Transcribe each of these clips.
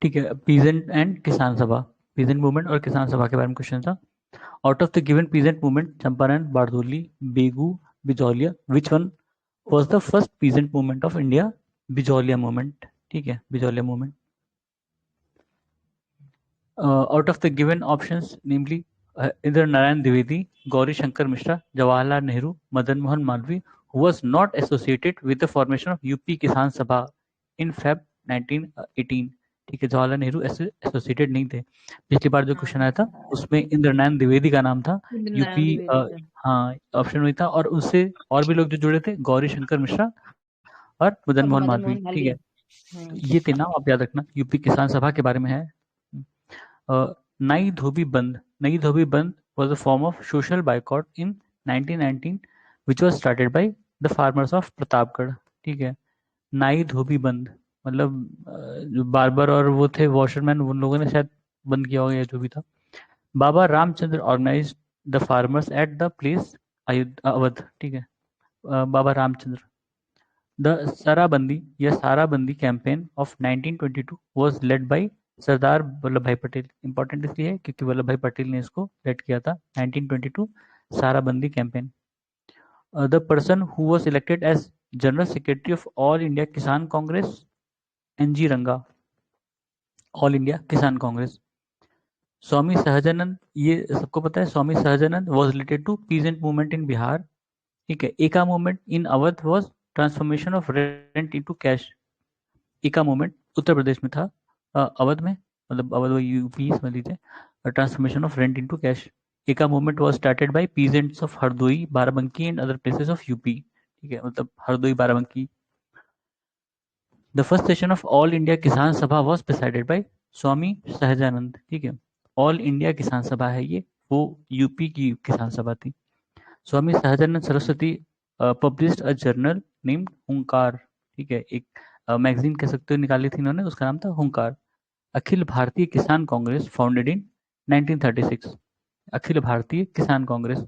ठीक है, peasant and किसान सभा, पीजेंट मूवमेंट और किसान सभा के बारे में क्वेश्चन था। Out of the given peasant movement Champaran, Bardoli, Begu, Bijolia, which one was the first peasant movement of India? Bijolia movement. ठीक है, Bijolia movement. Out of the given options namely Indra Narayan Dwivedi, Gauri Shankar Mishra, Jawaharlal Nehru, Madan Mohan Malviya, who was not associated with the formation of UP Kisan Sabha in Feb 1918। ठीक है, जवाहरलाल नेहरू ऐसे associated नहीं थे। पिछली बार जो question आया था उसमें इंद्र नारायण द्विवेदी का नाम था, इंद्र यूपी नारायण द्विवेदी का। हाँ ऑप्शन वही था, और उससे और भी लोग जो जुड़े थे, गौरी शंकर मिश्रा और मदन और मोहन मदन मालवीय। मोहन ठीक है, मालवीय। तो ये तीन नाम आप याद रखना, यूपी किसान सभा के बारे में है। नई धोबी बंद, नई धोबी बंद was a form of social boycott in 1919 which was started by the farmers of Pratapgarh. ठीक है, नाई धोबी बंद मतलब जो बार्बर और वो थे वॉशरमैन, उन लोगों ने शायद बंद किया होगा या जो भी था। Baba Ramchandra organise the farmers at the place Awadh. ठीक है, बाबा रामचंद्र। द सराबंदी या Sarabandi campaign of 1922 was led by Sardar Vallabh Bhai Patel. Important इसलिए है क्योंकि वल्लभ भाई पटेल ने इसको लेड किया था, 1922 Sarabandi campaign. The person who was elected as general secretary of all India Kisan Congress, NG Ranga, all India Kisan Congress. Swami Sahajanand, ये सबको पता है, Swami Sahajanand was related to peasant movement in Bihar. ठीक है, Eka movement in Awadh was transformation of rent into cash. Eka movement Uttar Pradesh में था, अवध में, मतलब अवध वो यूपी समझ लीजिए। Transformation of rent into cash. Eka movement was started by peasants of Hardoi, Barabanki and other places of UP. ठीक है, मतलब Hardoi, Barabanki. The first session of all India Kisan Sabha was presided by Swami Sahajanand. ठीक है, ऑल इंडिया किसान सभा है ये, वो यूपी की किसान सभा थी। Swami Sahajanand Saraswati published a journal named Hunkar. ठीक है, एक मैगजीन कह सकते हो निकाली थी इन्होंने, उसका नाम था हुंकार। अखिल भारतीय किसान कांग्रेस फाउंडेड इन 1936, अखिल भारतीय किसान कांग्रेस।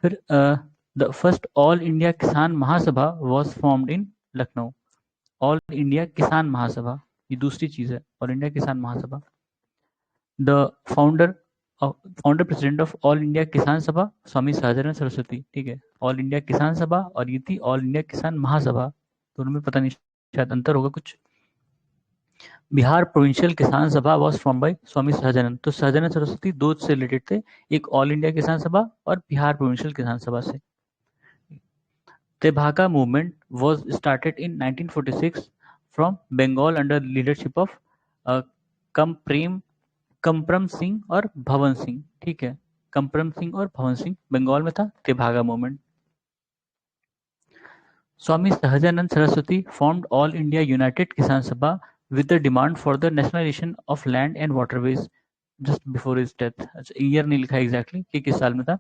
फिर the first all India Kisan Mahasabha was formed in Lucknow. All India Kisan Mahasabha, ये दूसरी चीज है, all India Kisan Mahasabha. The founder founder president of all India Kisan Sabha स्वामी सहजानंद सरस्वती। ठीक है, ऑल इंडिया किसान सभा और ये थी ऑल इंडिया किसान महासभा, दोनों में पता नहीं शायद अंतर होगा कुछ। बिहार प्रोविंशियल किसान सभा was form by Swami Sahajanand. तो सहजानंद सरस्वती दो से रिलेटेड थे, एक ऑल इंडिया किसान सभा और बिहार प्रोविंशियल किसान सभा से। Tebhaga movement was started in 1946 from Bengal under leadership of Kampram Kampram Singh और भवन सिंह। ठीक है, कम्प्रम सिंह और भवन सिंह बंगाल में था Tebhaga movement. Swami Sahajanand Saraswati formed All India United Kisan Sabha with the demand for the nationalization of land and waterways just before his death। अच्छा, ईयर नहीं लिखा एग्जैक्टली कि किस साल में था।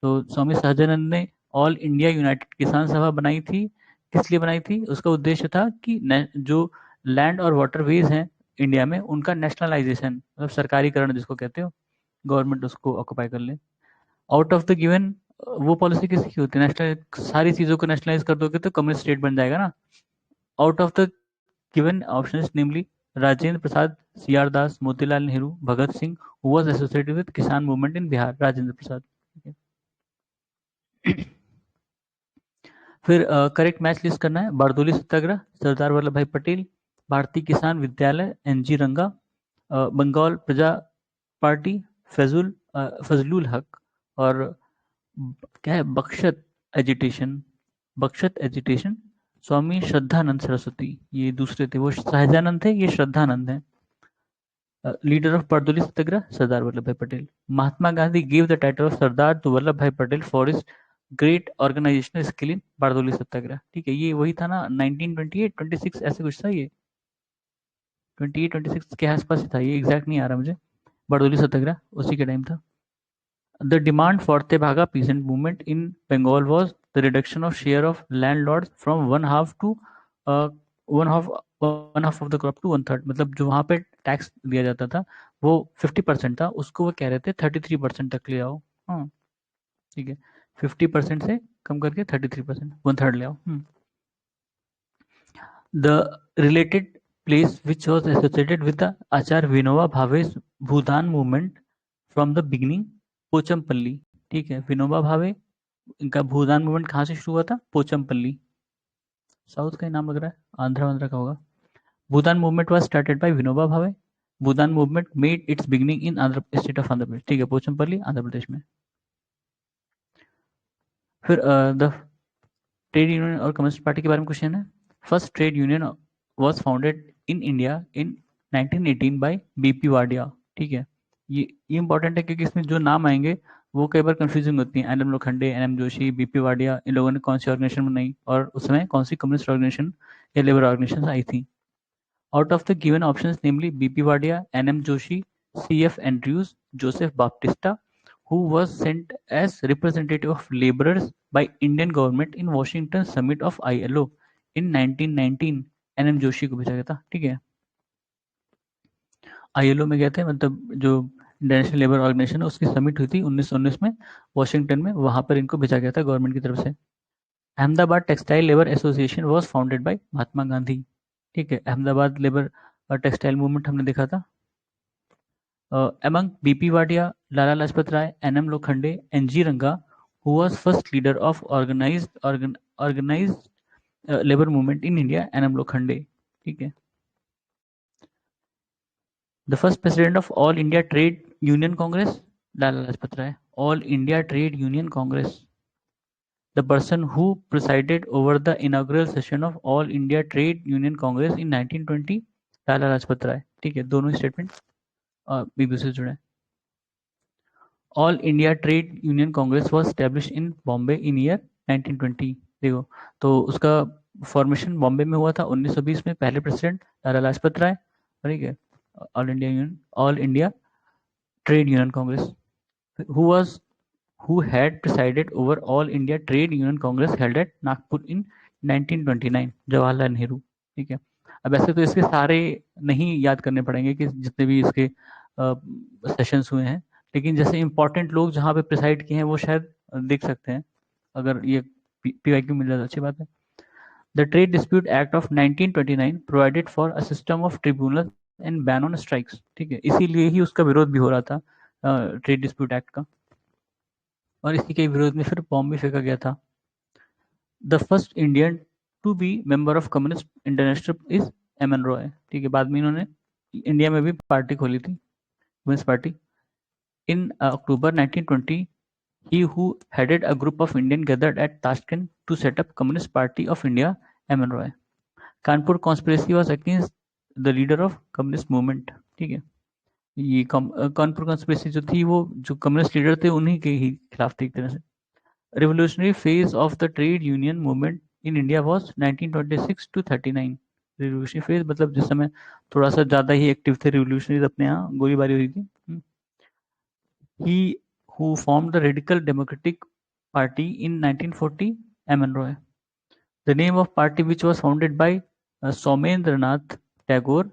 तो स्वामी सहजानंद ने ऑल इंडिया यूनाइटेड किसान सभा बनाई थी, किस लिए बनाई थी? उसका उद्देश्य था कि जो लैंड और वाटरवेज हैं इंडिया में, उनका नेशनलाइजेशन, मतलब सरकारीकरण जिसको कहते हो, गवर्नमेंट उसको ऑक्युपाई कर ले। आउट ऑफ द गिवन, वो पॉलिसी किसकी होती है? नेशनल, सारी चीजों को नेशनलाइज कर दोगे तो कम्युनिस्ट स्टेट बन जाएगा ना। Out of the given options namely Rajendra Prasad, C R Das, Motilal Nehru, Bhagat Singh, who was associated with Kisan movement in Bihar, Rajendra Prasad. फिर करेक्ट मैच लिस्ट करना है। बारदोली सत्याग्रह सरदार वल्लभ भाई पटेल, भारतीय किसान विद्यालय एनजी रंगा, बंगाल प्रजा पार्टी फजलुल हक, और क्या है बख्शत एजिटेशन, बख्शत एजिटेशन स्वामी श्रद्धानंद सरस्वती। ये दूसरे थे, वो सहजानंद थे, ये श्रद्धानंद है। Leader of Bardoli Satyagraha Sardar Vallabh Bhai Patel. Mahatma Gandhi give the title of Sardar to Vallabh Bhai Patel for his great organisational skill in Bardoli Satyagraha. ठीक है, ये वही था ना, 1928 26 ऐसे कुछ था ये, 28 26 के आसपास ही था ये, एग्जैक्ट नहीं आ रहा मुझे। बारदोली सत्याग्रह उसी के टाइम था। The demand for Tebaga peasant movement in Bengal was the reduction of share of landlords from one half to uh, one half of the crop to one third। मतलब जो वहाँ पे टैक्स दिया जाता था वो 50% था, उसको वो कह रहे थे 33% तक ले आओ। हाँ ठीक है, 50% से कम करके 33%, वन थर्ड ले आओ। The related place which was associated with the Acharya Vinoba Bhave's Bhudan movement from the beginning, Pochampally. ठीक है, विनोबा भावे इनका भूदान मूवमेंट कहाँ से शुरू हुआ था? पोचमपल्ली। साउथ का ही नाम लग रहा है, आंध्रा वांध्रा का होगा। Bhoodan movement was started by Vinoba Bhave. Bhoodan movement made its beginning in Andhra state of Andhra Pradesh. ठीक है, पोचमपल्ली आंध्र प्रदेश में। फिर द ट्रेड यूनियन और कम्युनिस्ट पार्टी के बारे में क्वेश्चन है। First trade union was founded in India in 1918 by BP Wadia. ठीक है, ये इंपॉर्टेंट है क्योंकि इसमें जो नाम आएंगे वो कई बार कंफ्यूजिंग होती हैं। एन.एम. लोखंडे, एन.एम. जोशी, बीपी वाडिया, इन लोगों ने कौन सी ऑर्गेनाइजेशन बनाई और उस समय कौन सी कम्युनिस्ट ऑर्गेनाइजेशन या लेबर ऑर्गेनाइजेशन आई थी। Out of the given options namely BP Wadia, NM. Joshi, CF. Andrews, Joseph Baptista, who was sent as representative of laborers by Indian government in Washington summit of ILO in 1919। एन.एम. Joshi को भेजा गया था। ठीक है, ILO में गए थे, मतलब जो इंटरनेशनल लेबर ऑर्गेनाइजेशन है उसकी समिट हुई थी 1919 में वॉशिंगटन में, वहां पर इनको भेजा गया था गवर्नमेंट की तरफ से। Ahmedabad textile labour association was founded by Mahatma Gandhi. ठीक है, अहमदाबाद लेबर और टेक्सटाइल मूवमेंट हमने देखा था। among BP Wadia, Lala Lajpat Rai, N.M. Lokhande, N.G. Ranga, who was first leader of organized labor movement in India, N.M. Lokhande. ठीक है, the first president of All India Trade Union Congress, Lala Lajpat Rai. All India Trade Union Congress. The person who presided over the inaugural session of All India Trade Union Congress in 1920, Lala Lajpat Rai. ठीक है, दोनों statement BBC से जुड़े हैं। All India trade union Congress was established in Bombay in year 1920। देखो, तो उसका formation Bombay में हुआ था 1920 में। पहले प्रेसिडेंट लाला लाजपत राय। ठीक है, all India trade union Congress. Who had presided over all India trade union Congress held at Nagpur in 1929, Jawaharlal Nehru. ठीक है, अब ऐसे तो इसके सारे नहीं याद करने पड़ेंगे कि जितने भी इसके सेशंस हुए हैं, लेकिन जैसे इंपॉर्टेंट लोग जहाँ पे प्रिसाइड किए हैं वो शायद देख सकते हैं। अगर ये पीवाईक्यू मिल जाए तो अच्छी बात है। The trade dispute act of 1929 provided for a system of tribunal and ban on strikes. ठीक है, इसीलिए ही उसका विरोध भी हो रहा था ट्रेड डिस्प्यूट एक्ट का, और इसी के विरोध में फिर बॉम्ब भी फेंका गया था। The first Indian to be member of Communist International is M N. Roy. ठीक है, बाद में इन्होंने इंडिया में भी पार्टी खोली थी, communist party. In October 1920, he who headed a group of Indians gathered at Tashkent to set up Communist Party of India, M.N. Roy. Kanpur conspiracy was against the leader of communist movement. ठीक है, ये Kanpur conspiracy जो थी वो जो communist leader थे उन्हीं के ही खिलाफ थी एक तरह से। Revolutionary phase of the trade union movement in India was 1926 to 39। Revolutionary phase मतलब जिस समय थोड़ा सा ज्यादा ही एक्टिव थे रिवोल्यूशनरीज, अपने यहाँ गोलीबारी हुई थी। He who formed the Radical Democratic Party in 1940, M.N. Roy. The name of party which was founded by Somendranath Tagore,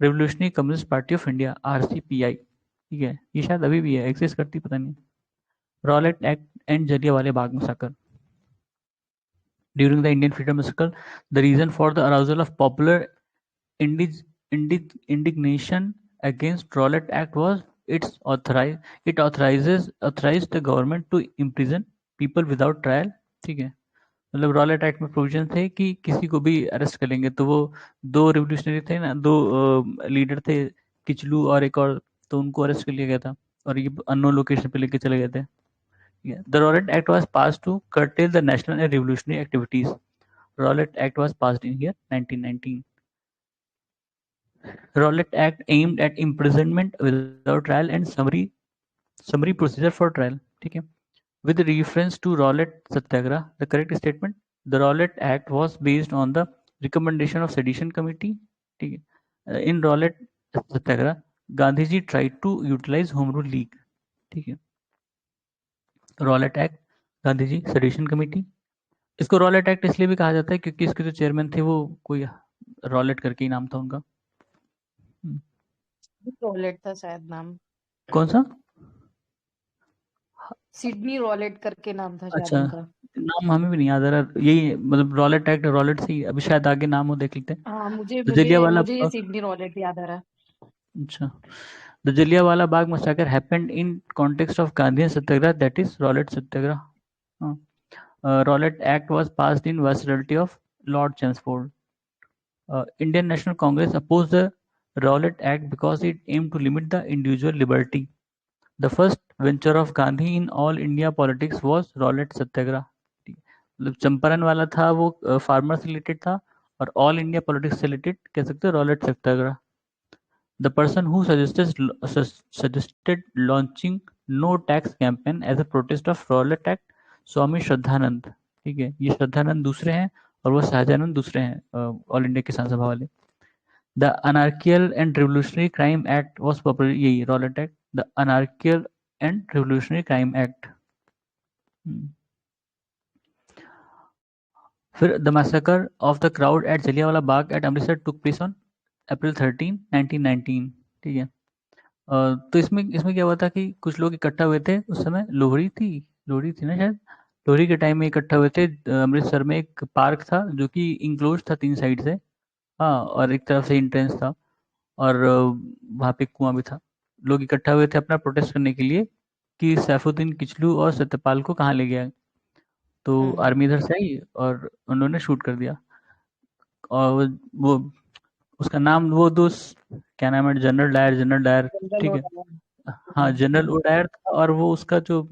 Revolutionary Communist Party of India, RCPI। ठीक है, ये शायद अभी भी है, एग्जिस्ट करती पता नहीं। Rowlatt act and Jallianwala Bagh massacre. During the Indian freedom struggle, the reason for the arousal of popular indignation against Rowlatt Act was it authorized the government to imprison people without trial। ठीक है, मतलब Rowlatt act में provision थे कि किसी को भी arrest करेंगे, तो वो दो रिवोल्यूशनरी थे ना, दो लीडर थे, किचलू और एक और, तो उनको अरेस्ट कर लिया गया था और ये अननोन लोकेशन पे लेके चले गए थे। The Rowlatt Act was passed to curtail the national and revolutionary activities. Rowlatt Act was passed in year 1919. Rowlatt Act aimed at imprisonment without trial and summary procedure for trial। ठीक है, with reference to Rowlatt Satyagraha, the correct statement, the Rowlatt Act was based on the recommendation of Sedition Committee। ठीक है, in Rowlatt Satyagraha, Gandhi ji tried to utilize Home Rule League। ठीक है, Rowlatt act, Gandhi ji, sedition committee. इसको Rowlatt act इसलिए भी कहा जाता है क्योंकि इसके जो चेयरमैन थे वो कोई रॉलेट करके ही नाम था उनका। रॉलेट था शायद नाम। कौन सा? सिडनी रॉलेट करके नाम था शायद अच्छा, उनका। नाम हमें भी नहीं याद आ रहा, यही मतलब रॉलेट एक्ट, रॉलेट से ही, अभी शायद आगे नाम हो, देख लेते हैं। हाँ, मुझे तो मुझे जलियांवाला मुझे ये सिडनी रॉलेट याद आ रहा है। अच्छा, the Jallianwala Bagh massacre happened in context of Gandhian Satyagraha, that is Rowlatt Satyagraha. Rowlatt Act was passed in viceroyalty of Lord Chelmsford. Indian National Congress opposed the Rowlatt Act because it aimed to limit the individual liberty. The first venture of Gandhi in all India politics was Rowlatt Satyagraha. मतलब चंपारण वाला था वो, farmer से related था, और all India politics से related कह सकते हो Rowlatt Satyagraha. The person who suggested launching no tax campaign as a protest of Rowlatt Act, Swami Shraddhanand. ठीक है, ये श्रद्धानंद दूसरे हैं और वो शाहजानंद दूसरे हैं, ऑल इंडिया किसान सभा वाले। The anarchical and revolutionary crime act was popular, यही Rowlatt act, the anarchical and revolutionary crime act. फिर the massacre of the crowd at Jallianwala Bagh at Amritsar took place on April 13, 1919। ठीक है, तो इसमें इसमें क्या हुआ था कि कुछ लोग इकट्ठा हुए थे उस समय, लोहड़ी थी ना शायद, लोहड़ी के टाइम में इकट्ठा हुए थे। अमृतसर में एक पार्क था जो कि इंक्लोज था 3 साइड से। हाँ, और एक तरफ से एंट्रेंस था, और वहाँ पे कुआं भी था। लोग इकट्ठा हुए थे अपना प्रोटेस्ट करने के लिए कि सैफुद्दीन किचलू और सत्यपाल को कहाँ ले गया है। तो हम्म। आर्मी इधर से आई और उन्होंने शूट कर दिया। और वो उसका नाम, वो दोस्त क्या नाम है, जनरल डायर। जनरल ठीक हो है, रहा है। हाँ जनरल ओडायर था, और वो उसका जो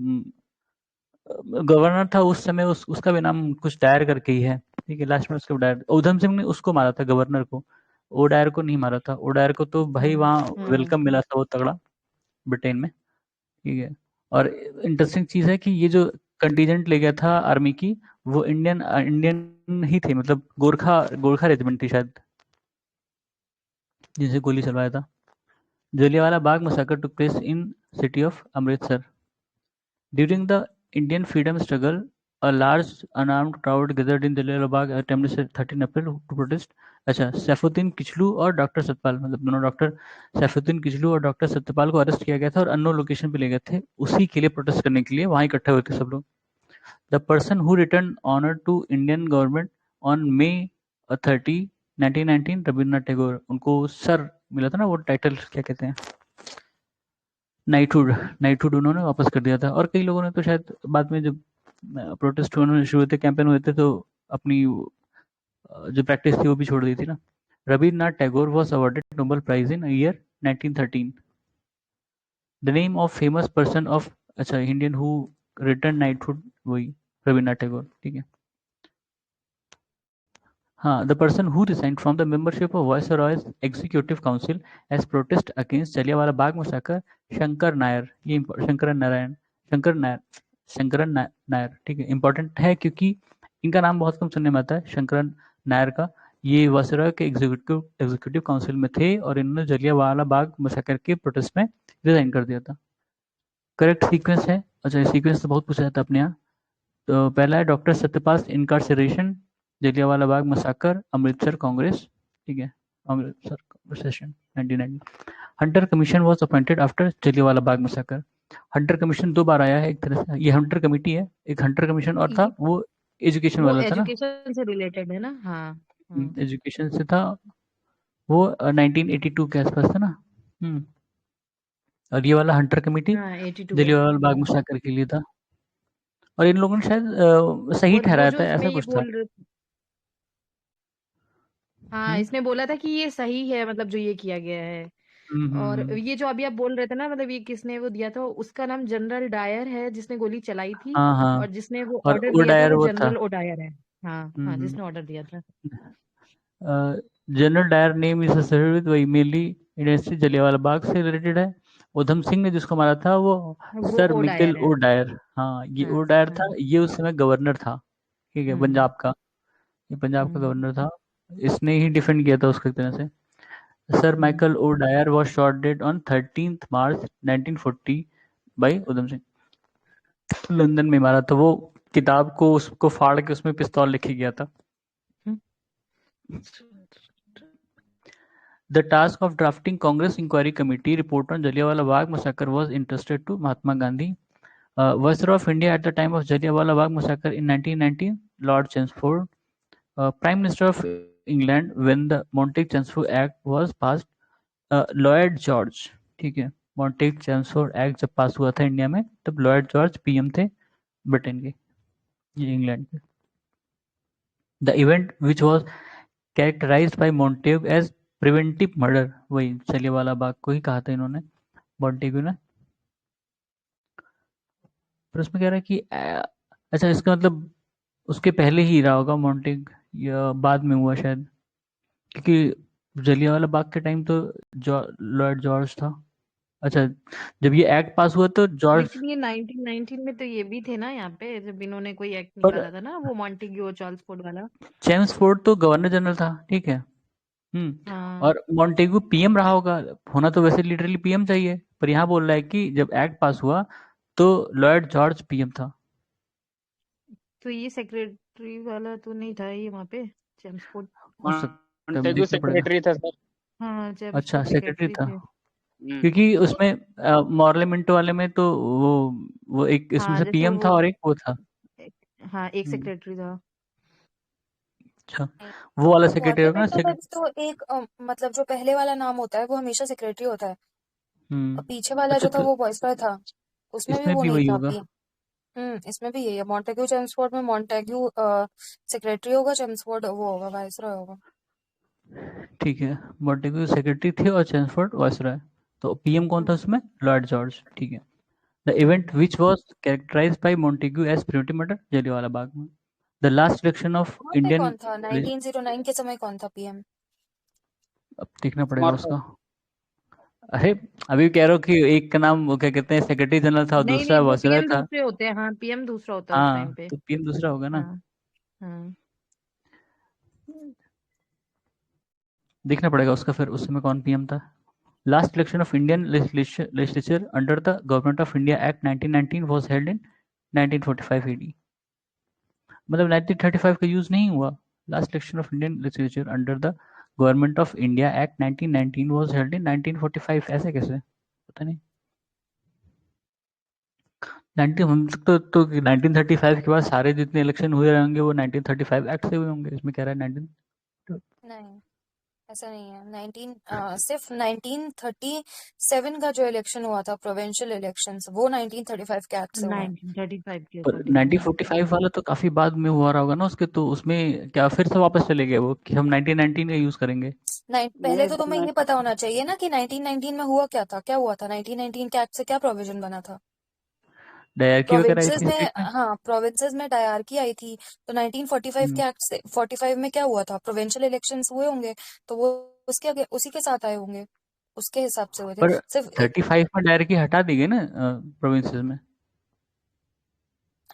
गवर्नर था उस समय, उसका भी नाम कुछ डायर करके ही है। ठीक है, लास्ट में उसका डायर, उधम सिंह ने उसको मारा था गवर्नर को, ओडायर को नहीं मारा था। ओडायर को तो भाई हम्म। वहाँ हम्म। वेलकम मिला था वो तगड़ा, ब्रिटेन में। ठीक है, और इंटरेस्टिंग चीज है कि ये जो कंटीजेंट ले गया था आर्मी की, वो इंडियन इंडियन ही थे, मतलब गोरखा गोरखा रेजिमेंट थी शायद, जिनसे गोली चलवाया था। Jallianwala Bagh massacre took place in city of Amritsar. During the Indian freedom struggle, a large unarmed crowd gathered in Jallianwala Bagh at 13 April to protest। अच्छा, सैफुद्दीन किचलू और डॉक्टर सतपाल, मतलब दोनों डॉक्टर, सैफुद्दीन किचलू और डॉक्टर सत्यपाल को अरेस्ट किया गया था और अननोन लोकेशन पे ले गए थे, उसी के लिए प्रोटेस्ट करने के लिए वहां इकट्ठा हुए थे सब लोग। The person who return honour to Indian government on May 30, 1919, Rabindranath Tagore. उनको सर मिला था ना, वो टाइटल क्या कहते हैं, नाइटहुड, नाइटहुड उन्होंने वापस कर दिया था। और कई लोगों ने तो शायद बाद में जब प्रोटेस्ट होने शुरू हुए थे, कैंपेन हुए थे, तो अपनी जो प्रैक्टिस थी वो भी छोड़ दी थी ना। Rabindranath Tagore was awarded Nobel prize in year 1913। The name of famous person of, अच्छा इंडियन हु रिटर्न नाइटहुड, वही रविन्द्रनाथ टैगोर। ठीक है, हाँ, the person who resigned from the membership of viceroy's executive council as protest against Jallianwala Bagh massacre, Shankar Nair. ये शंकरन नारायण, शंकर नायर, नायर। ठीक है, important है क्योंकि इनका नाम बहुत कम सुनने में आता है, शंकरन नायर का। ये वायसरॉय के एग्जीक्यूटिव एग्जीक्यूटिव काउंसिल में थे और इन्होंने जलियांवाला बाग मसाकर के प्रोटेस्ट में रिजाइन कर दिया था। करेक्ट सीक्वेंस है, अच्छा सीक्वेंस तो बहुत पूछा जाता है अपने यहाँ। तो पहला है डॉक्टर सत्यपाल इनकार्सरेशन, जलियांवाला बाग मसाकर, अमृतसर कांग्रेस। ठीक है, Amritsar session 1990। Hunter commission was appointed after Jallianwala Bagh massacre. Hunter commission 2 बार आया है एक तरह से, ये हंटर कमेटी है, एक हंटर कमीशन और था ये- वो एजुकेशन वो वाला था ना, एजुकेशन से रिलेटेड है ना। हाँ। हाँ। एजुकेशन से था वो, 1982 के आसपास था ना। हम्म, और ये वाला हंटर कमेटी हाँ, 82 है। जलियांवाला बाग मसाकर के लिए था। और इन लोगों ने शायद सही और वो ठहराया जो था, इसमें ऐसा ये कुछ था। बोल रहे, हाँ, हम्म इसने बोला था कि ये सही है, मतलब जो ये किया गया है। और हम्म। ये जो अभी आप बोल रहे थे ना, मतलब ये किसने वो दिया था, उसका नाम जनरल डायर है जिसने गोली चलाई थी। हाँ और हाँ, जिसने वो और ऑर्डर दिया था ओडायर वो वो था। जनरल ओडायर है। हाँ हाँ, हम्म। जिसने ऑर्डर दिया था। General Dyer name is associated with, वही मेनली यूनिवर्सिटी जलियांवाला बाग से रिलेटेड है। उधम सिंह ने जिसको मारा था वो वो सर मिकेल ओडायर है। O Dyer. हाँ, ये हाँ ओ डायर था, हाँ। ये उस समय गवर्नर था। ठीक है, हम्म। पंजाब का, ये पंजाब का हम्म। गवर्नर था। इसने ही डिफेंड किया था उसको एक तरह से। Sir hmm. Michael O'Dwyer was shot dead on 13 March 1940 by Udham Singh. London में मारा था वो, किताब को उसको फाड़ के उसमें पिस्तौल लिखी गया था। हम्म। The task of drafting Congress Inquiry Committee report on Jallianwala Bagh massacre was entrusted to Mahatma Gandhi. Viceroy of India at the time of Jallianwala Bagh massacre in 1919, Lord Chelmsford. Prime Minister of England when the Montague-Chelmsford Act was passed, Lloyd George, ठीक है, Montague Chelmsford act जब पास हुआ था India में तब Lloyd George PM थे Britain के, ये इंग्लैंड के. The event which was characterised by Montagu as preventive murder, वही जलियांवाला बाग को ही कहा था इन्होंने मॉन्टेगू ने. पर उसमें कह रहा है कि अच्छा इसका मतलब उसके पहले ही रहा होगा मॉन्टेग या बाद में हुआ शायद, क्योंकि जलियांवाला बाग के टाइम तो लॉर्ड जॉर्ज था. अच्छा, जब ये एक्ट पास हुआ तो जॉर्ज, लेकिन ये 1919 में तो ये भी थे ना यहाँ पे जब इन्होंने कोई एक्ट पर निकाला था ना, वो मॉन्टेग्यू और चार्ल्सफोर्ड वाला. जेम्स फोर्ड तो गवर्नर जनरल था, ठीक है. हाँ, और मॉन्टेगू पीएम रहा होगा, होना तो वैसे लिटरली पीएम चाहिए, पर यहाँ बोल रहा है कि जब एक्ट पास हुआ तो लॉर्ड जॉर्ज पीएम था. तो ये सेक्रेटरी वाला तो नहीं था ये वहाँ पे, चेम्सफोर्ड. हो सकता है, मॉन्टेगू देखना पड़ेगा. सेक्रेटरी था सर। हाँ, अच्छा, चेम्सफोर्ड सेक्रेटरी सेक्रेटरी था, थे. क्योंकि उसमें मॉर्ले मिंटो वाले में तो वो एक इसमें हाँ, से जैसे पीएम वो था और एक वो था. हाँ, एक हम्म, सेक्रेटरी था. अच्छा, वो वाला सेक्रेटरी होगा ना पार्लियामेंट में भी तो एक मतलब जो पहले वाला नाम होता है वो हमेशा सेक्रेटरी होता है, और पीछे वाला अच्छा जो था तो वो वॉइसरॉय था, उसमें भी इसमें वो भी नहीं वही था होगा. पी. इसमें भी यही है, मॉन्टेग्यू चेम्सफोर्ड में मॉन्टेग्यू सेक्रेटरी होगा, चेम्सफोर्ड वो होगा वाइसरॉय होगा. ठीक है, मॉन्टेगू सेक्रेटरी थे और चेम्सफोर्ड वाइसरॉय. तो पीएम कौन था हम्म, उसमें? लॉर्ड जॉर्ज, ठीक है. The hmm. Event which was characterised by Montagu as preventive murder, Jallianwala Bagh में. द लास्ट इलेक्शन ऑफ वहाँ पे इंडियन, कौन था 1909 के समय, कौन था पीएम? अब देखना पड़ेगा स्मॉल उसका. अरे, अभी कह रहा हूँ कि एक का नाम वो क्या कहते हैं सेक्रेटरी जनरल था और नहीं दूसरा नहीं, वो वाइसरॉय पीएम था. दूसरे होते हैं. हाँ, पीएम दूसरा होता है उस टाइम हाँ, पे. तो पीएम दूसरा होगा ना. हाँ, हाँ. देखना पड़ेगा उसका फिर उस समय कौन पीएम था. Last election of Indian legislature under the government of India act 1919 was held in 1945 AD. मतलब 1935 का यूज नहीं हुआ. Last election of Indian legislature under the government of India act 1919 was held in 1945, ऐसे कैसे, पता नहीं. 19 हम तो 1935 के बाद सारे जितने इलेक्शन हुए होंगे वो 1935 एक्ट से हुए होंगे, इसमें कह रहा है 19. नहीं, ऐसा नहीं है. सिर्फ 1937 का जो इलेक्शन हुआ था प्रोविंशियल इलेक्शंस, वो 1935 के एक्ट से हुए हैं. 1935 के पर अकॉर्डिंग, हाँ. 1945 वाला तो काफी बाद में हुआ रहा होगा ना उसके, तो उसमें क्या फिर से वापस चले गए वो कि हम 1919 का यूज करेंगे. पहले तो तुम्हें ये पता होना चाहिए ना कि 1919 में हुआ क्या था, क्या हुआ था 1919 के एक्ट से, क्या प्रोविजन बना था. डायरकी वगैरह आई प्रोविंसेस थी में, स्टेट में. हाँ, प्रोविंसेस में डायरकी आई थी. तो 1945 हम्म, के एक्ट से 45 में क्या हुआ था, प्रोविंशियल इलेक्शंस हुए होंगे, तो वो उसी के साथ आए होंगे, उसके हिसाब से हुए थे पर सिर्फ 35 में डायरकी हटा दी गई ना प्रोविंसेस में.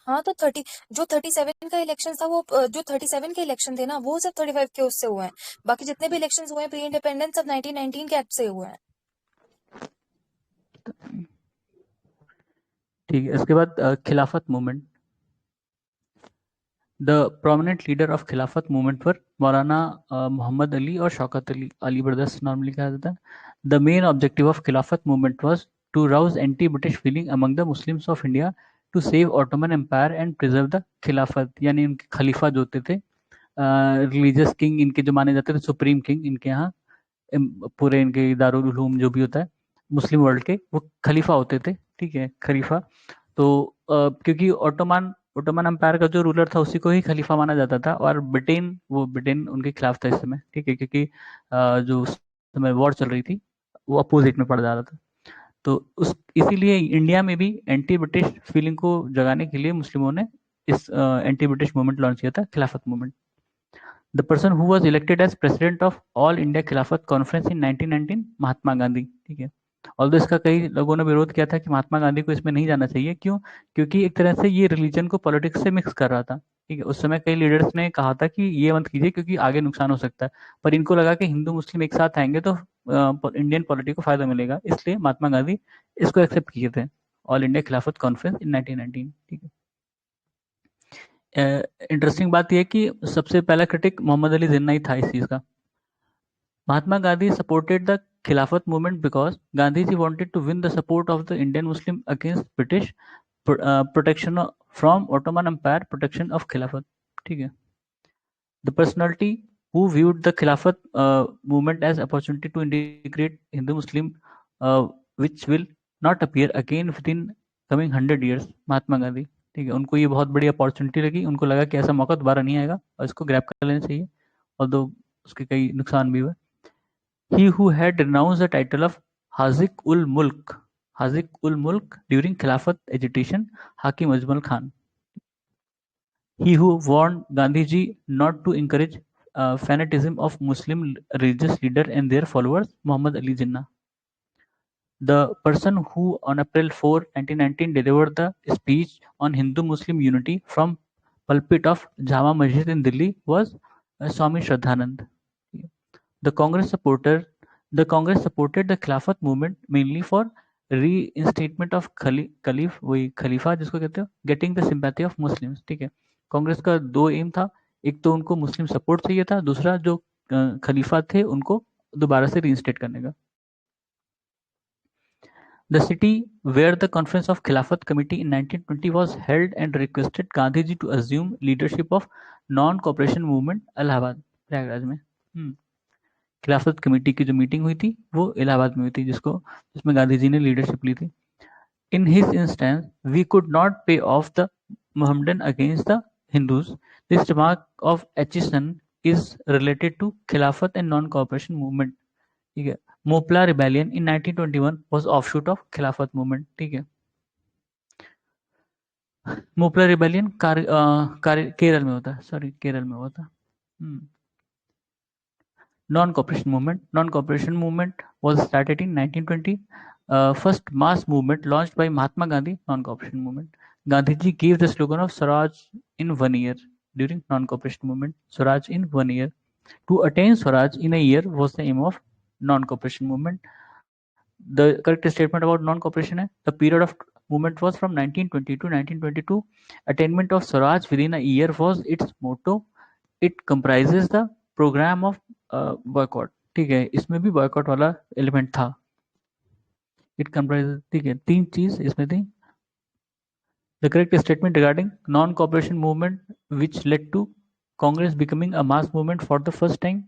हाँ, तो 37 का इलेक्शन था वो, जो 37 के इलेक्शन थे ना वो सब 35 के उससे हुए हैं. बाकी जितने भी इलेक्शन हुए हैं प्री इंडिपेंडेंस सब 1919 के एक्ट से हुए हैं. ठीक है, इसके बाद Khilafat movement. The prominent leader of Khilafat movement पर मौलाना मोहम्मद अली और शौकत अली, अली ब्रदर्स नॉर्मली कहा जाता है. The main objective of Khilafat movement was to rouse anti British feeling among the Muslims of India, to save Ottoman empire and preserve the Khilafat, यानी उनके खलीफा जो होते थे, रिलीजियस किंग इनके जो माने जाते थे, सुप्रीम किंग इनके यहाँ, पूरे इनके दारुल उलूम जो भी होता है मुस्लिम वर्ल्ड के, वो खलीफा होते थे, ठीक है, खलीफा. तो क्योंकि ओटोमन ओटोमन अम्पायर का जो रूलर था उसी को ही खलीफा माना जाता था, और ब्रिटेन उनके खिलाफ था इस समय, ठीक है, क्योंकि जो उस समय वॉर चल रही थी वो अपोजिट में पड़ जा रहा था. तो उस इसीलिए इंडिया में भी एंटी ब्रिटिश फीलिंग को जगाने के लिए मुस्लिमों ने इस एंटी ब्रिटिश मूवमेंट लॉन्च किया था, Khilafat movement. The person who was elected as president of all India Khilafat conference in 1919, Mahatma Gandhi, ठीक है. ऑल्दो इसका कई लोगों ने विरोध किया था कि महात्मा गांधी को इसमें नहीं जाना चाहिए, क्यों? क्योंकि एक तरह से ये रिलीजन को पॉलिटिक्स से मिक्स कर रहा था, ठीक है. उस समय कई लीडर्स ने कहा था कि ये मत कीजिए क्योंकि आगे नुकसान हो सकता है, पर इनको लगा कि हिंदू मुस्लिम एक साथ आएंगे तो इंडियन पॉलिटी को फायदा मिलेगा, इसलिए महात्मा गांधी इसको एक्सेप्ट किए थे, all India Khilafat conference in 1919, ठीक है. इंटरेस्टिंग बात यह है कि सबसे पहला क्रिटिक मोहम्मद अली जिन्ना ही था इस चीज़ का. Mahatma Gandhi supported the Khilafat movement because Gandhiji wanted to win the support of the Indian Muslim against British, protection from Ottoman empire, protection of Khilafat, ठीक है। The personality who viewed the Khilafat movement as opportunity to integrate Hindu-Muslim, which will not appear again within coming 100 years, महात्मा गांधी, ठीक है। उनको ये बहुत बड़ी opportunity लगी, उनको लगा कि ऐसा मौका दोबारा नहीं आएगा और इसको ग्रैब कर लेना चाहिए, और दो उसके कई नुकसान भी हुए। He who had renounced the title of Hazik ul Mulk during Khilafat agitation, Hakim Ajmal Khan. He who warned Gandhiji not to encourage fanatism of Muslim religious leader and their followers, Muhammad Ali Jinnah. The person who on April 4, 1919 delivered the speech on Hindu-Muslim unity from pulpit of Jama Masjid in Delhi was Swami Shraddhanand. The Congress supported the Khilafat movement mainly for reinstatement of खलीफा जिसको कहते हो, getting the sympathy of Muslims, ठीक है। कांग्रेस का दो M था, एक तो उनको मुस्लिम सपोर्ट चाहिए था, दूसरा जो खलीफा थे उनको दोबारा से रीइंस्टेट करने का। The city where the Conference of Khilafat Committee in 1920 was held and requested Gandhiji to assume leadership of non-cooperation movement, Allahabad, Prayagraj में। खिलाफत कमेटी की जो मीटिंग हुई थी वो इलाहाबाद में हुई थी, जिसमें गांधी जी ने लीडरशिप ली थी। In his instance, we could not pay off the Mohammedan against the Hindus. This remark of Acheson is related to Khilafat and non-cooperation movement, ठीक है। Moplah rebellion in 1921 was offshoot of Khilafat movement, ठीक है। Moplah rebellion Kerala में होता है, केरल में हुआ था। Non-cooperation movement was started in 1920. First mass movement launched by Mahatma Gandhi, non-cooperation movement. Gandhiji gave the slogan of Swaraj in 1 year during non-cooperation movement. Swaraj in 1 year. To attain Swaraj in a year was the aim of non-cooperation movement. The correct statement about non-cooperation है, the period of movement was from 1920 to 1922. Attainment of Swaraj within a year was its motto. It comprises the program of boycott, ठीक है। इसमें भी boycott वाला element था। It comprises, ठीक है, 3 चीज इसमें थी। The correct statement regarding non cooperation movement which led to Congress becoming a mass movement for the first time,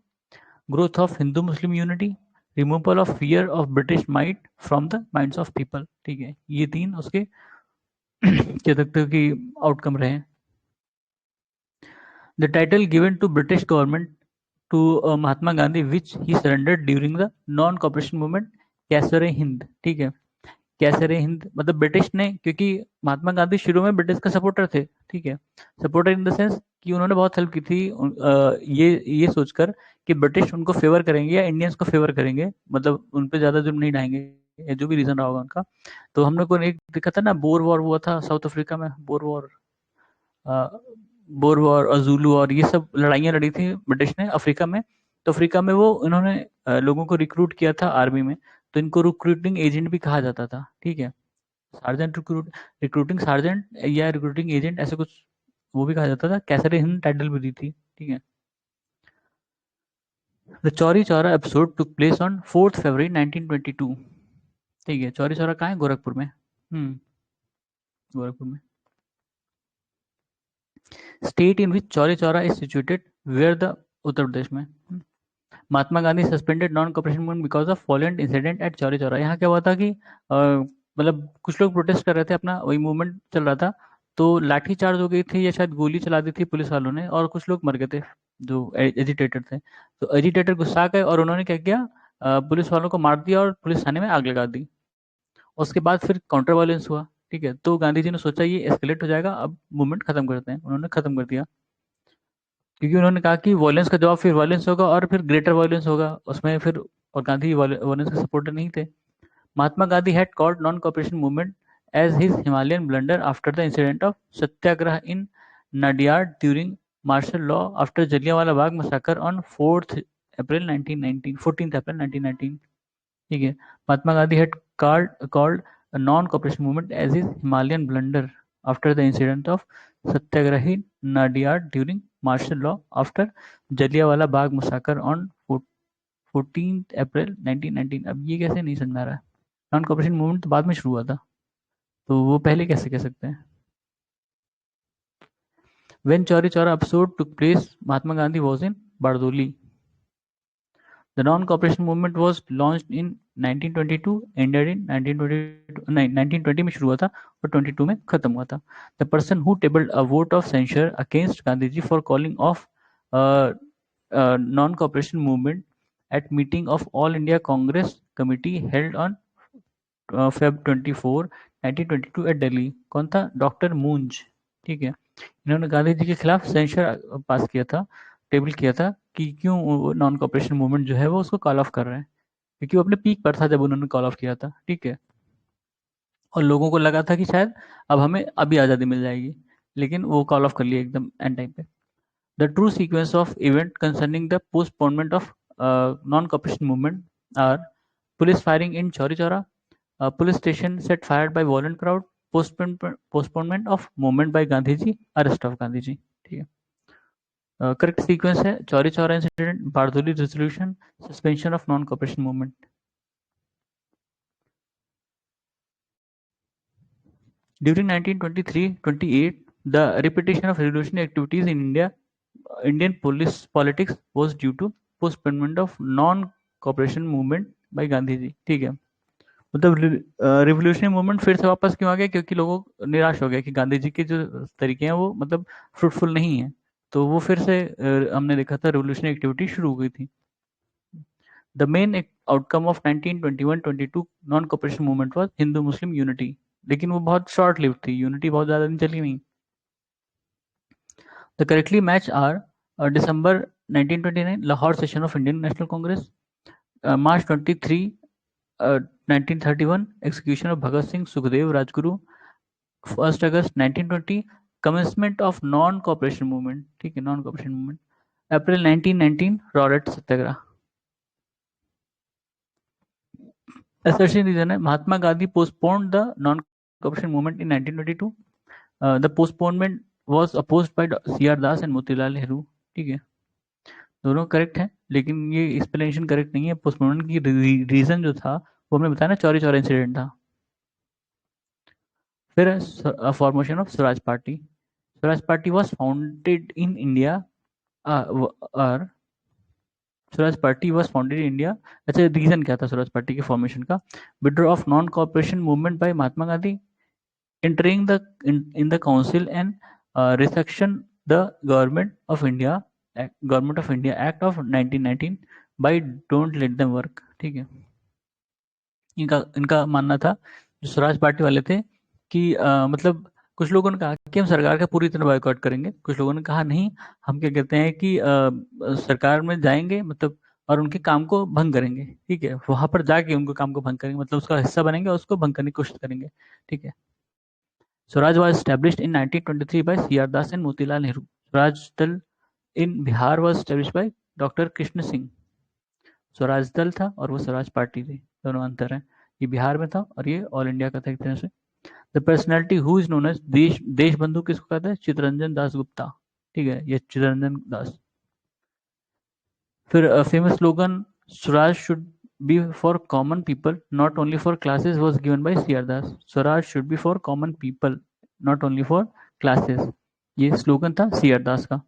growth of Hindu Muslim unity, removal of fear of British might from the minds of people, ठीक है। ये 3 उसके कह सकते हो कि outcome रहे। The title given to British government to Mahatma Gandhi which he surrendered during the non-cooperation movement, Kaisare Hind, ठीक है। कैसरे हिंद मतलब ब्रिटिश ने, क्योंकि महात्मा गांधी शुरू में ब्रिटिश का सपोर्टर थे, ठीक है। सपोर्टर इन द सेंस कि उन्होंने बहुत हेल्प की थी ये सोचकर कि ब्रिटिश उनको फेवर करेंगे या इंडियंस को फेवर करेंगे, मतलब उन पे ज्यादा जुर्म नहीं ढाएंगे, जो भी रीजन रहा होगा उनका। तो हम लोग को एक दिक्कत है ना, बोर वॉर हुआ था साउथ अफ्रीका में, बोर वॉर और ज़ुलू और ये सब लड़ाइयाँ लड़ी थी ब्रिटिश ने अफ्रीका में। तो अफ्रीका में वो इन्होंने लोगों को रिक्रूट किया था आर्मी में, तो इनको रिक्रूटिंग एजेंट भी कहा जाता था, ठीक है। सार्जेंट रिक्रूटिंग सार्जेंट या रिक्रूटिंग एजेंट ऐसे कुछ वो भी कहा जाता था। कैसरे हिंद टाइटल भी दी थी, ठीक है। The Chauri Chaura episode took place on 4 फरवरी 1922, ठीक है। चौरी चौरा कहाँ है? गोरखपुर में। गोरखपुर में। State in which Chauri Chaura is situated, where the Uttar Pradesh में। Mahatma Gandhi suspended non cooperation movement because of violent incident at Chauri Chaura. यहाँ क्या हुआ था कि मतलब कुछ लोग प्रोटेस्ट कर रहे थे, अपना वही मूवमेंट चल रहा था, तो लाठी चार्ज हो गई थी या शायद गोली चला दी थी पुलिस वालों ने, और कुछ लोग मर गए थे जो एजिटेटर थे। तो एजिटेटर गुस्सा गए और उन्होंने क्या किया, पुलिस वालों को मार दिया और पुलिस थाने में आग लगा दी। उसके बाद फिर काउंटर वायलेंस हुआ, ठीक है। तो गांधी जी ने सोचा ये एस्केलेट हो जाएगा, अब मूवमेंट खत्म करते हैं। उन्होंने खत्म कर दिया, क्योंकि उन्होंने कहा कि वायलेंस का जवाब फिर वायलेंस होगा और फिर ग्रेटर वायलेंस होगा उसमें फिर, और गांधी वायलेंस के सपोर्टर नहीं थे। Mahatma Gandhi had called non cooperation movement as his Himalayan blunder after the incident of Satyagraha in Nadiad during martial law after Jallianwala Bagh massacre on 14 April 1919, ठीक है। Mahatma Gandhi had called a non-cooperation movement as his Himalayan blunder after the incident of Satyagrahi Nadiyad during martial law after Jallianwala Bagh massacre on 14 April 1919। अब ये कैसे नहीं समझ आ रहा है? Non cooperation movement तो बाद में शुरू हुआ था, तो वो पहले कैसे कह सकते हैं? When Chauri Chaura episode took place, Mahatma Gandhi was in Bardoli. The non-cooperation movement was launched in 1922, ended in 1920 में शुरू हुआ था और 22 में खत्म हुआ था. The person who tabled a vote of censure against Gandhiji for calling off non-cooperation movement at meeting of All India Congress Committee held on Feb 24, 1922 at Delhi. कौन था? डॉक्टर मूंज. ठीक है, इन्होंने गांधी जी के खिलाफ सेंसर पास किया था, टेबल किया था कि क्यों नॉन कॉपरेशन मूवमेंट जो है वो उसको कॉल ऑफ कर रहे हैं, क्योंकि वो अपने पीक पर था जब उन्होंने कॉल ऑफ किया था. ठीक है, और लोगों को लगा था कि शायद अब हमें अभी आज़ादी मिल जाएगी, लेकिन वो कॉल ऑफ कर लिया एकदम एंड टाइम पे. The true sequence of event concerning the postponement of non cooperation movement are police firing in Chauri Chaura, police station set fired by violent crowd, postponement of movement by Gandhi ji, arrest of Gandhi ji. ठीक है, correct sequence है Chauri Chaura incident, Bardoli resolution, suspension of non cooperation movement. During 1923-28, the repetition of revolutionary activities in Indian police politics was due to postponement of non-cooperation movement by Gandhi ji. ठीक है, मतलब revolutionary movement फिर से वापस क्यों आ गया? क्योंकि लोगों निराश हो गए कि गांधी जी के जो तरीके हैं वो मतलब फ्रूटफुल नहीं है, तो वो फिर से हमने देखा था रिवोल्यूशनरी एक्टिविटी शुरू हो गई थी. The main outcome of 1921-22 non cooperation movement was Hindu Muslim unity, लेकिन वो बहुत शॉर्ट लिव थी, यूनिटी बहुत ज्यादा दिन चली नहीं. The correctly match are December 1929 Lahore session of Indian national Congress, March 23 1931 execution of Bhagat Singh, Sukhdev, Rajguru, 1st August 1920 commencement of non-cooperation movement. ठीक है, non-cooperation movement. April 1919 Rowlatt सत्याग्रह. Assertion reason है Mahatma Gandhi postponed the non-cooperation movement in 1922. The postponement was opposed by C.R. Das and Motilal Nehru. ठीक है, दोनों correct है, लेकिन ये explanation correct नहीं है. पोस्टपोनमेंट की रीजन जो था वो हमने बताया ना, चौरी चौरा इंसिडेंट था. फिर formation of Swaraj party. Swaraj party was founded in India, और Swaraj party was founded in India. अच्छा, रीजन क्या था स्वराज पार्टी के फॉर्मेशन का? Withdraw of non cooperation movement by Mahatma Gandhi, entering the in the council and resection the government of India Act of 1919 by don't let them work. ठीक है, इनका मानना था जो स्वराज पार्टी वाले थे कि मतलब कुछ लोगों ने कहा कि हम सरकार का पूरी तरह बॉयकॉट करेंगे, कुछ लोगों ने कहा नहीं, हम क्या कहते हैं कि सरकार में जाएंगे मतलब और उनके काम को भंग करेंगे. ठीक है, वहां पर जाके उनको काम को भंग करेंगे, मतलब उसका हिस्सा बनेंगे और उसको भंग करने की कोशिश करेंगे. ठीक है, Swaraj was established in 1923 by CR Das and Motilal Nehru. Swaraj Dal in Bihar was established by doctor Krishna Singh. Swaraj Dal था और वो स्वराज पार्टी थी, दोनों अंतर है. ये बिहार में था और ये ऑल इंडिया का था एक तरह से. The personality who is known as Deshbandhu किसको कहते हैं? चित्तरंजन दास गुप्ता. ठीक है, ये चित्तरंजन दास. फिर famous slogan Swaraj should be for common people not only for classes was given by CR Das. Swaraj should be for common people not only for classes, ये slogan था CR Das का.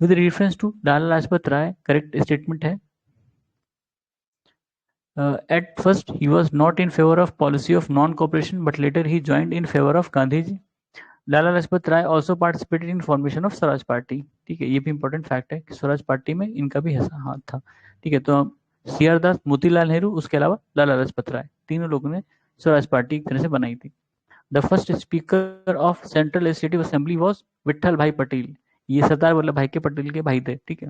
With reference to Lala Lajpat Rai, correct statement है. At first, he was not in favor of policy of non-cooperation, but later he joined in favor of Gandhiji. Lala Lajpat Rai also participated in formation of Swaraj Party. ठीक है, ये भी important fact है कि Swaraj party में इनका भी हाथ था. ठीक है, तो सीआर दास, मोतीलाल नेहरू, उसके अलावा लाला लाजपत राय, तीनों लोगों ने स्वराज पार्टी एक तरह से बनाई थी. The first speaker of central legislative assembly was Vitthal भाई पटेल. ये सरदार वल्लभ भाई के पटेल के भाई थे. ठीक है,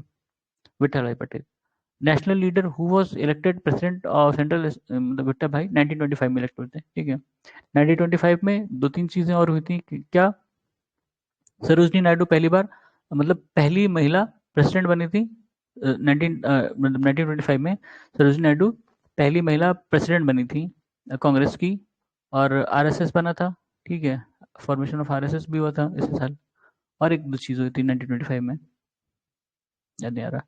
विट्ठल भाई Patel. National leader who was elected president of central Vitthal भाई 1925 में इलेक्ट हुए थे. ठीक है, 1925 में दो तीन चीजें और हुई थी. क्या? सरोजनी नायडू पहली बार मतलब पहली महिला प्रेसिडेंट बनी थी. 1925 में सरोजनी नायडू पहली महिला प्रेसिडेंट बनी थी कांग्रेस की, और आरएसएस बना था. ठीक है, फॉर्मेशन ऑफ आरएसएस भी हुआ था इसी साल. और एक दो चीज हुई थी 1925 में, याद नहीं आ रहा.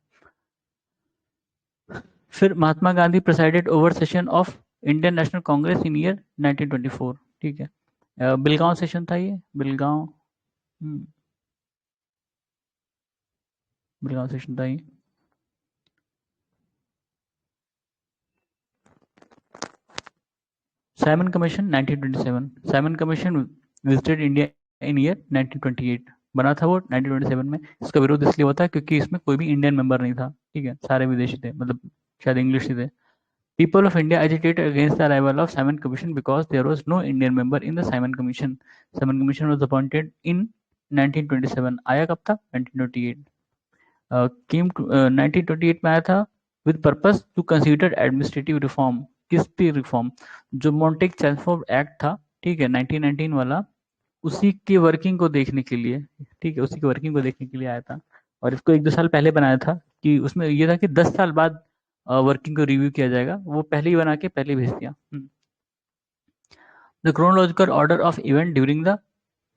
फिर Mahatma Gandhi presided over session of Indian national Congress in year 1924. ठीक है, बिलगांव सेशन था ये, बिलगांव बिलगांव सेशन था ये। Simon commission 1927, Simon commission visited India in year 1928, बना था वो 1927 में। इसका विरोध इसलिए हुआ था क्योंकि इसमें कोई भी इंडियन मेंबर नहीं था, ठीक है, सारे विदेशी थे, मतलब शायद इंग्लिश ही थे। People of India agitated against the arrival of Simon Commission because there was no Indian member in the Simon Commission. Simon Commission was appointed in 1927. आया कब था? 1928. Came to 1928 में आया था with purpose to consider administrative reform. किस पे reform? जो मॉन्टेक चेल्मसफोर्ड act था, ठीक है, 1919 वाला, उसी के वर्किंग को देखने के लिए, ठीक है, उसी के वर्किंग को देखने के लिए आया था। और इसको 1-2 साल पहले बनाया था कि उसमें ये था कि 10 साल बाद वर्किंग को रिव्यू किया जाएगा, वो पहले ही बना के पहले भेज दिया। The chronological order of event during the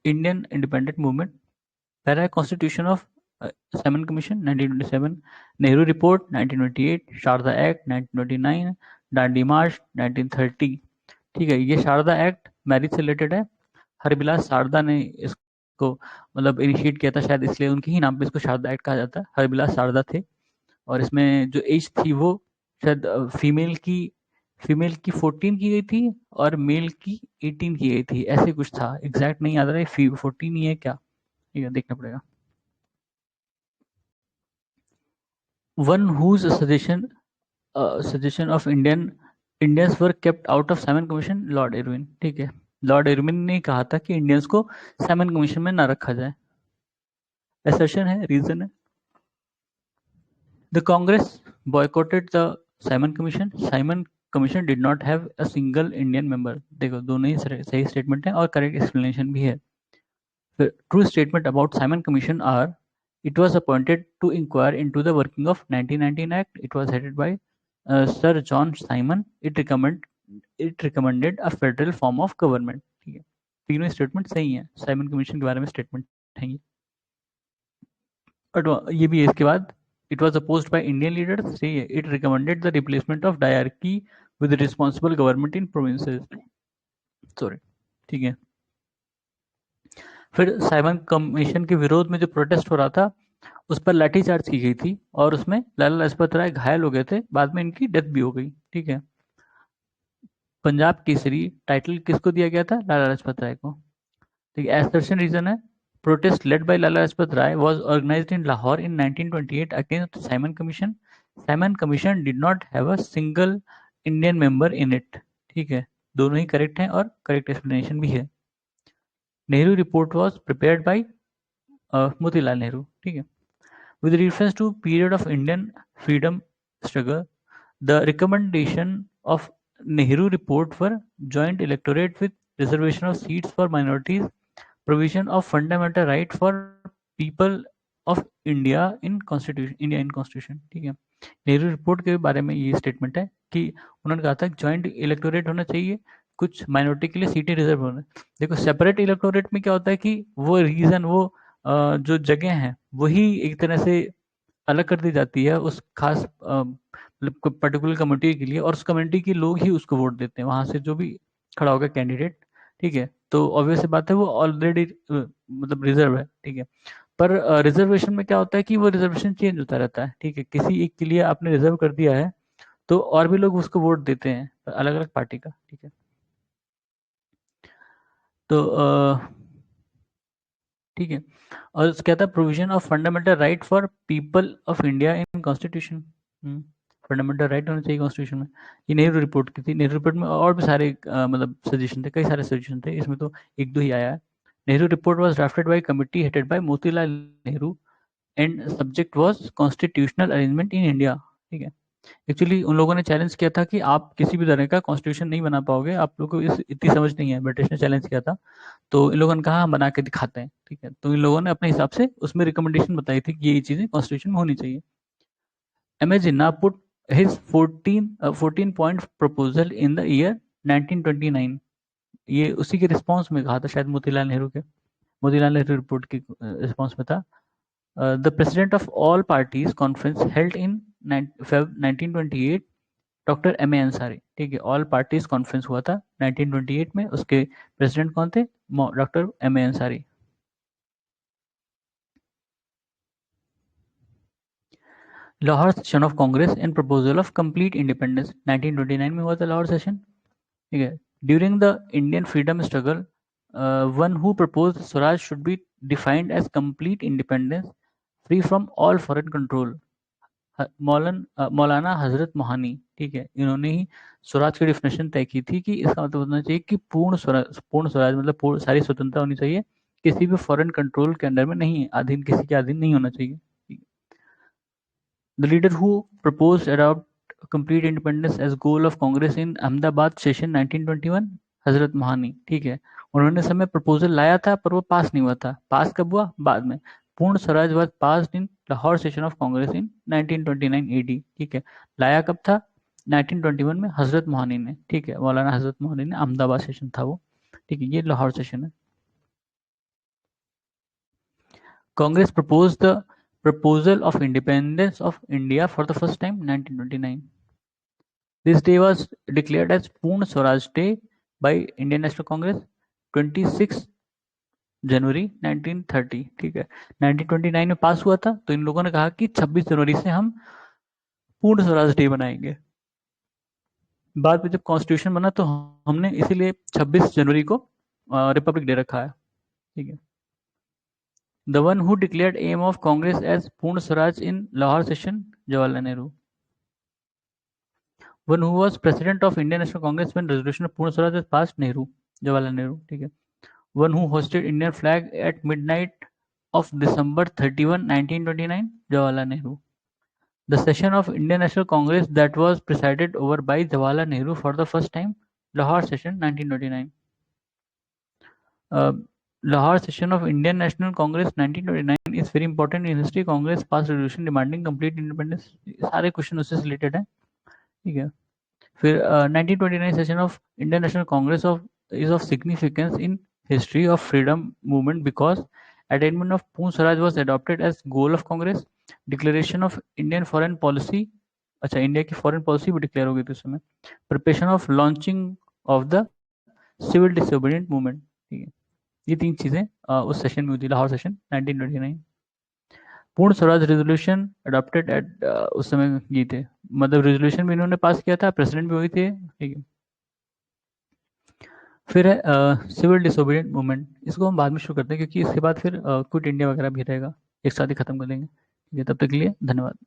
Indian independent movement, पहला है constitution of Simon commission 1927, Nehru report 1928, Sharda act 1929, Dandi march 1930, ठीक है। ये शारदा एक्ट मैरिज से रिलेटेड है, हरबिलास शारदा ने इसको मतलब इनिशिएट किया था, शायद इसलिए उनके ही नाम पे इसको शारदा एक्ट कहा जाता है, हरबिलास शारदा थे। और इसमें जो एज थी वो शायद फीमेल की 14 की गई थी और मेल की 18 की गई थी, ऐसे कुछ था, एग्जैक्ट नहीं याद आ रहा है 14 ही है क्या, ठीक है, देखना पड़ेगा। One whose suggestion of Indians were kept out of Simon commission, lord Irwin, ठीक है। लॉर्ड इरविन ने कहा था कि इंडियंस को साइमन कमीशन में ना रखा जाए, असर्शन है, रीजन है। The Congress boycotted the Simon Commission. Simon Commission did not have a single Indian member. देखो दोनों ही सही स्टेटमेंट है और करेक्ट एक्सप्लेनेशन भी है। True statement about Simon Commission are: it was appointed to inquire into the working of 1919 Act. It was headed by Sir John Simon. It recommended a federal form of government. ठीक है, तीनों statement सही हैं, Simon commission के बारे में statement है ये। और ये भी है इसके बाद, it was opposed by Indian leaders. Say it recommended the replacement of diarchy with responsible government in provinces. Sorry, ठीक है। फिर साइमन कमीशन के विरोध में जो प्रोटेस्ट हो रहा था उस पर लाठीचार्ज की गई थी और उसमें लाला लाजपत राय घायल हो गए थे, बाद में इनकी डेथ भी हो गई, ठीक है। पंजाब केसरी टाइटल किसको दिया गया था? लाला लाजपत राय को, ठीक है। एसर्शन रीजन है, protest led by Lala Lajpat Rai was organized in Lahore in 1928 against the Simon Commission. Simon Commission did not have a single Indian member in it. ठीक है, दोनों ही करेक्ट हैं और करेक्ट एक्सप्लेनेशन भी है। Nehru report was prepared by Motilal Nehru, ठीक है। With reference to period of Indian freedom struggle, the recommendation of Nehru report were joint electorate with reservation of seats for minorities, provision of fundamental right for people of India in constitution, ठीक है। Nehru report के बारे में ये statement है कि उन्होंने कहा था जॉइंट इलेक्टोरेट होना चाहिए, कुछ माइनॉरिटी के लिए सीटें रिजर्व होना। देखो सेपरेट इलेक्टोरेट में क्या होता है कि वो रीजन, वो जो जगह है वही एक तरह से अलग कर दी जाती है उस खास मतलब पर्टिकुलर कम्युनिटी के लिए, और उस कम्युनिटी के लोग ही उसको वोट देते हैं, वहां से जो भी खड़ा होगा कैंडिडेट, ठीक है। तो ऑब्वियस बात है वो ऑलरेडी मतलब रिजर्व है, ठीक है। पर रिजर्वेशन में क्या होता है कि वो रिजर्वेशन चेंज होता रहता है, ठीक है। किसी एक के लिए आपने रिजर्व कर दिया है तो और भी लोग उसको वोट देते हैं अलग अलग पार्टी का, ठीक है। तो ठीक है, और क्या था, provision of fundamental right for people of India in constitution, fundamental right होना चाहिए कॉन्स्टिट्यूशन में। ये नेहरू रिपोर्ट की थी। नेहरू रिपोर्ट में और भी सारे मतलब सजेशन थे, कई सारे सजेशन थे, इसमें तो 1-2 ही आया है। Nehru report was drafted bye committee headed by Motilal Nehru and subject was constitutional arrangement in India, ठीक है। एक्चुअली उन लोगों ने चैलेंज किया था कि आप किसी भी तरह का कॉन्स्टिट्यूशन नहीं बना पाओगे, आप लोगों को इतनी समझ नहीं है, ब्रिटिश ने चैलेंज किया था। तो इन लोगों ने कहा हम बना के दिखाते हैं, ठीक है। तो इन लोगों ने अपने हिसाब से उसमें रिकमेंडेशन बताई थी कि ये चीजें कॉन्स्टिट्यूशन में होनी चाहिए। M S Jinnah put his 14 point proposal in the year 1929, ये उसी के रिस्पांस में कहा था, शायद मोतीलाल नेहरू रिपोर्ट के रिस्पांस में था। The president of all parties conference held in Feb 1928 doctor M A Ansari, ठीक है। ऑल पार्टीज कॉन्फ्रेंस हुआ था 1928 में, उसके प्रेसिडेंट कौन थे? Doctor M A Ansari. Lahore session of Congress and proposal of complete independence 1929 में हुआ था लाहौर सेशन, ठीक है। During the Indian freedom struggle one who propose Swaraj should be defined as complete independence free from all foreign control, Maulana Hasrat Mohani, ठीक है। इन्होंने ही स्वराज की डिफिनेशन तय की थी कि इसका मतलब होना चाहिए कि पूर्ण स्वराज मतलब सारी स्वतंत्रता होनी चाहिए, किसी भी फॉरेन कंट्रोल के अंडर में नहीं, अधीन, किसी के अधीन नहीं होना चाहिए। The leader who proposed adopt complete independence as goal of Congress in Ahmedabad session 1921, Hasrat Mohani, ठीक है। उन्होंने समय प्रपोजल लाया था पर वो पास नहीं हुआ था। पास कब हुआ? बाद में। Purna Swaraj was passed in Lahore session of Congress in 1929 AD, ठीक है। लाया कब था? 1921 में हजरत मोहानी ने, ठीक है। मौलाना हजरत मोहानी ने, अहमदाबाद सेशन था वो, ठीक है। ये लाहौर सेशन है। Congress propose the proposal of independence of India for the first time 1929. This day was declared as Purna Swaraj Day by Indian National Congress 26 जनवरी 1930, ठीक है। 1929 में पास हुआ था, तो इन लोगों ने कहा कि 26 जनवरी से हम पूर्ण स्वराज डे बनाएंगे। बाद में जब कॉन्स्टिट्यूशन बना तो हमने इसीलिए 26 जनवरी को रिपब्लिक डे रखा है, ठीक है। The one who declared aim of Congress as Purna Swaraj in Lahore session, Jawaharlal Nehru. One who was president of Indian National Congress when resolution of Purna Swaraj was passed, Nehru, Jawaharlal Nehru, ठीक है। One who hosted Indian flag at midnight of December 31, 1929, Jawaharlal Nehru. The session of Indian National Congress that was presided over by Jawaharlal Nehru for the first time, Lahore session 1929. Lahore session of Indian National Congress 1929 is very important in history. Congress passed resolution demanding complete independence. सारे question उससे related है, ठीक है। फिर 1929 session of Indian national Congress of is of significance in history of freedom movement because attainment of Purna Swaraj was adopted as goal of Congress, declaration of Indian foreign policy, अच्छा India की foreign policy भी declare हो गई थी उस समय, preparation of launching of the civil disobedient movement, ठीक है। ये तीन चीजें उस सेशन में हुई थी, लाहौर सेशन 1929। पूर्ण स्वराज रेजोल्यूशन अडॉप्टेड एट उस समय ये थे, मतलब रेजोल्यूशन भी इन्होंने पास किया था, प्रेसिडेंट भी वही थे, ठीक है। फिर है सिविल डिसोबीडिएंट मूवमेंट, इसको हम बाद में शुरू करते हैं क्योंकि इसके बाद फिर क्विट इंडिया वगैरह भी रहेगा, एक साथ ही खत्म कर देंगे, ठीक है। तब तक के लिए धन्यवाद।